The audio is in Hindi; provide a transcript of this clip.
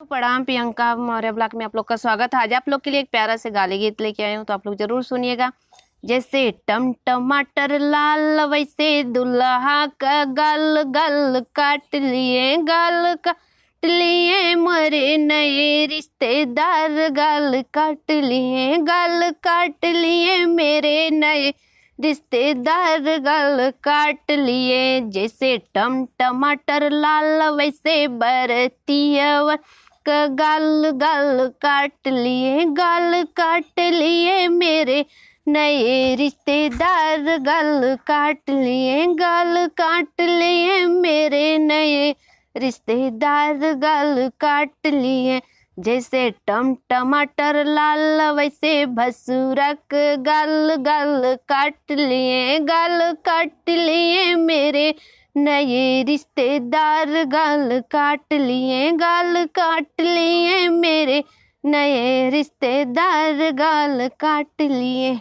प्रणाम, प्रियंका मौर्य ब्लॉग में आप लोग का स्वागत है। आज आप लोग के लिए एक प्यारा से गाली गीत लेके आए हूँ, तो आप लोग जरूर सुनिएगा। जैसे टमाटर लाल, वैसे दुल्हा का गाल गाल काट लिए, गाल काट लिए मरे नए रिश्तेदार, गाल काट लिए, गाल काट लिए मेरे नए रिश्तेदार, गाल काट लिए। जैसे टमाटर लाल, वैसे बरतिया गाल गाल काट लिए, गाल काट लिए मेरे नए रिश्तेदार, गाल काट लिए, गाल काट लिए मेरे नए रिश्तेदार, गाल काट लिए। जैसे टमाटर लाल, वैसे भसुरक गाल गाल काट लिए, गाल काट लिए मेरे नए रिश्तेदार, गाल काट लिए, गाल काट लिए मेरे नए रिश्तेदार, गाल काट लिए।